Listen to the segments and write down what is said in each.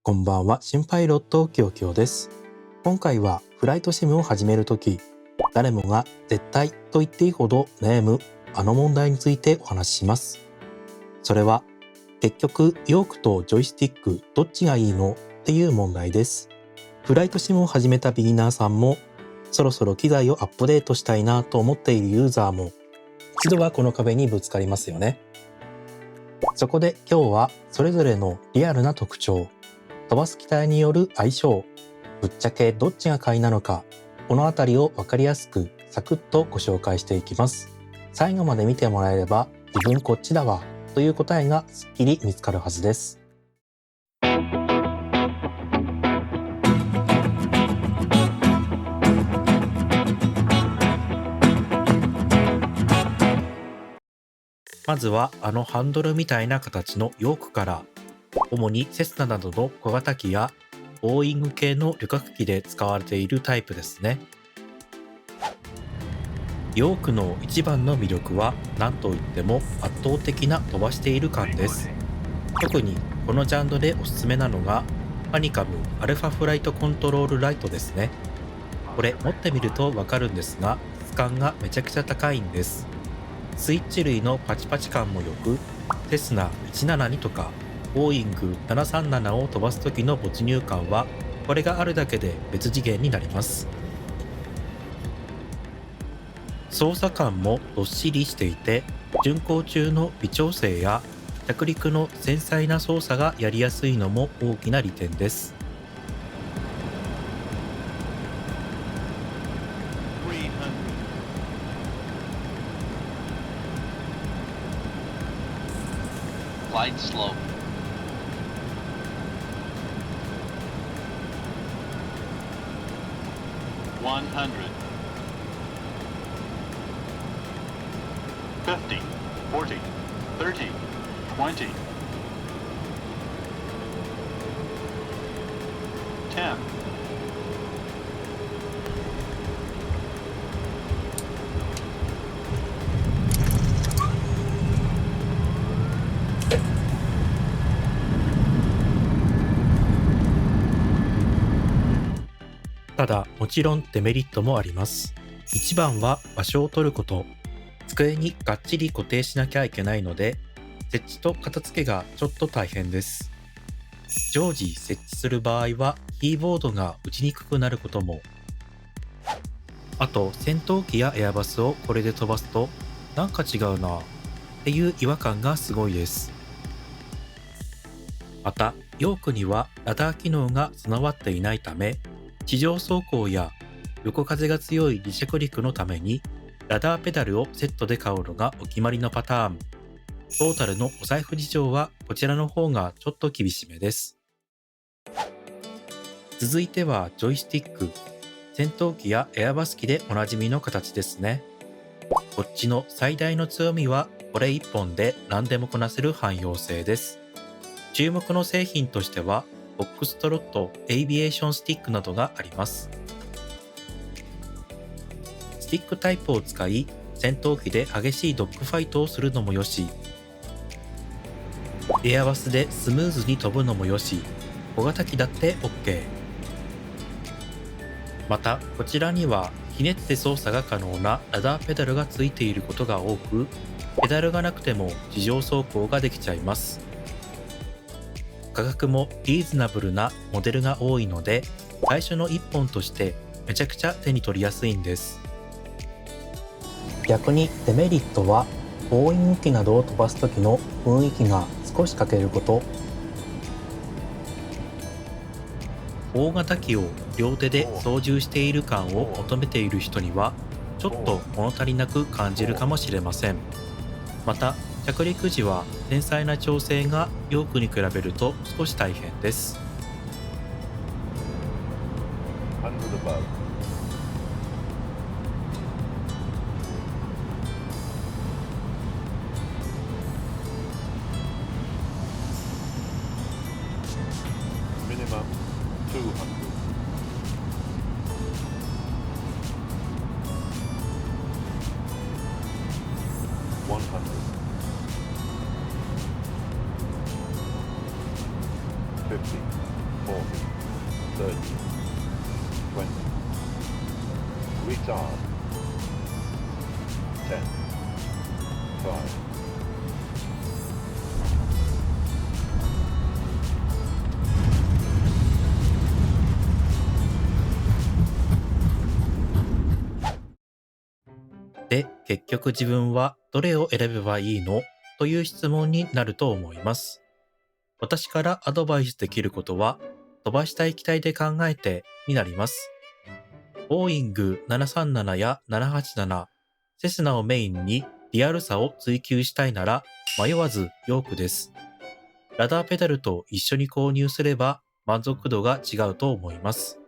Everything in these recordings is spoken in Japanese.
こんばんは、新パイロットきよきよです。今回はフライトシムを始めるとき、誰もが絶対と言っていいほど悩むあの問題についてお話しします。それは結局ヨークとジョイスティックどっちがいいのっていう問題です。フライトシムを始めたビギナーさんも、そろそろ機材をアップデートしたいなと思っているユーザーも、一度はこの壁にぶつかりますよね。そこで今日はそれぞれのリアルな特徴、飛ばす機体による相性、ぶっちゃけどっちが買いなのか、このあたりを分かりやすくサクッとご紹介していきます。最後まで見てもらえれば、自分こっちだわという答えがすっきり見つかるはずです。まずはあのハンドルみたいな形のヨークから。主にセスナなどの小型機やボーイング系の旅客機で使われているタイプですね。ヨークの一番の魅力は何といっても圧倒的な飛ばしている感です。特にこのジャンルでおすすめなのがハニカムアルファフライトコントロールライトですね。これ持ってみるとわかるんですが、質感がめちゃくちゃ高いんです。スイッチ類のパチパチ感も良く、セスナ172とかボーイング737を飛ばす時の没入感は、これがあるだけで別次元になります。操作感もどっしりしていて、巡航中の微調整や着陸の繊細な操作がやりやすいのも大きな利点です。Glide slope. 100. 50, 40, 30, 20, 10. ただ、もちろんデメリットもあります。一番は場所を取ること。机にがっちり固定しなきゃいけないので、設置と片付けがちょっと大変です。常時設置する場合はキーボードが打ちにくくなることも。あと、戦闘機やエアバスをこれで飛ばすと、なんか違うなっていう違和感がすごいです。また、ヨークにはラダー機能が備わっていないため、地上走行や横風が強い離着陸のためにラダーペダルをセットで買うのがお決まりのパターン。トータルのお財布事情はこちらの方がちょっと厳しめです。続いてはジョイスティック。戦闘機やエアバス機でおなじみの形ですね。こっちの最大の強みはこれ1本で何でもこなせる汎用性です。注目の製品としてはフォックストロットエイビエーションスティックなどがあります。スティックタイプを使い、戦闘機で激しいドッグファイトをするのもよし、エアバスでスムーズに飛ぶのもよし、小型機だって OK。また、こちらにはひねって操作が可能なラダーペダルがついていることが多く、ペダルがなくても地上走行ができちゃいます。価格もリーズナブルなモデルが多いので、最初の1本としてめちゃくちゃ手に取りやすいんです。逆にデメリットは、ボーイング機などを飛ばす時の雰囲気が少し欠けること。大型機を両手で操縦している感を求めている人には、ちょっと物足りなく感じるかもしれません。また、着陸時は繊細な調整がヨークに比べると少し大変です。Minimum 200. 100. 50. 40, 30, 20. Retard. 10, 5.で、結局自分はどれを選べばいいのという質問になると思います。私からアドバイスできることは、飛ばしたい機体で考えてになります。ボーイング737や787、セスナをメインにリアルさを追求したいなら迷わずヨークです。ラダーペダルと一緒に購入すれば満足度が違うと思います。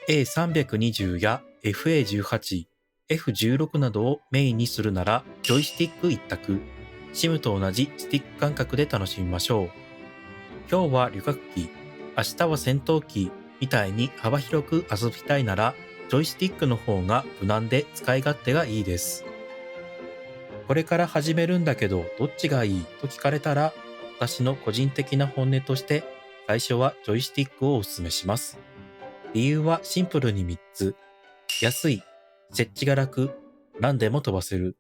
A320 や FA18、F16 などをメインにするならジョイスティック一択、シムと同じスティック感覚で楽しみましょう。今日は旅客機、明日は戦闘機みたいに幅広く遊びたいならジョイスティックの方が無難で使い勝手がいいです。これから始めるんだけどどっちがいいと聞かれたら、私の個人的な本音として最初はジョイスティックをお勧めします。理由はシンプルに3つ。安い、設置が楽、何でも飛ばせる。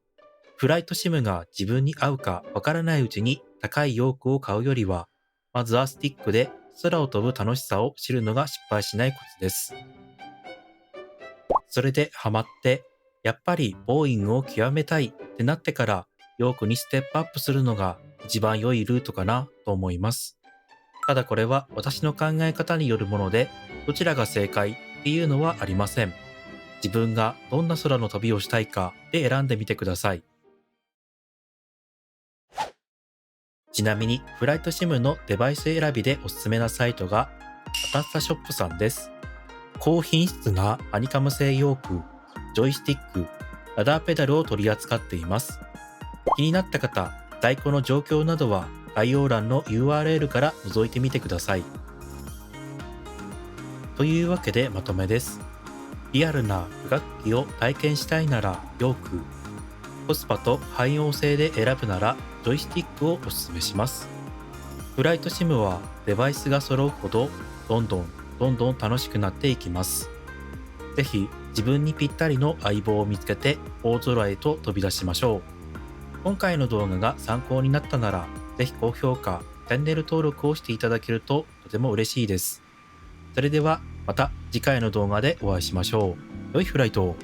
フライトシムが自分に合うかわからないうちに高いヨークを買うよりは、まずはスティックで空を飛ぶ楽しさを知るのが失敗しないコツです。それでハマって、やっぱりボーイングを極めたいってなってからヨークにステップアップするのが一番良いルートかなと思います。ただこれは私の考え方によるもので、どちらが正解っていうのはありません。自分がどんな空の旅をしたいかで選んでみてください。ちなみにフライトシムのデバイス選びでおすすめなサイトがアタッサショップさんです。高品質なハニカム製ヨーク、ジョイスティック、ラダーペダルを取り扱っています。気になった方、在庫の状況などは概要欄の URL から覗いてみてください。というわけでまとめです。リアルな旅客機を体験したいならヨーク、コスパと汎用性で選ぶならジョイスティックをお勧めします。フライトシムはデバイスが揃うほどどんどん楽しくなっていきます。ぜひ自分にぴったりの相棒を見つけて大空へと飛び出しましょう。今回の動画が参考になったなら、ぜひ高評価、チャンネル登録をしていただけるととても嬉しいです。それではまた次回の動画でお会いしましょう。良いフライトを。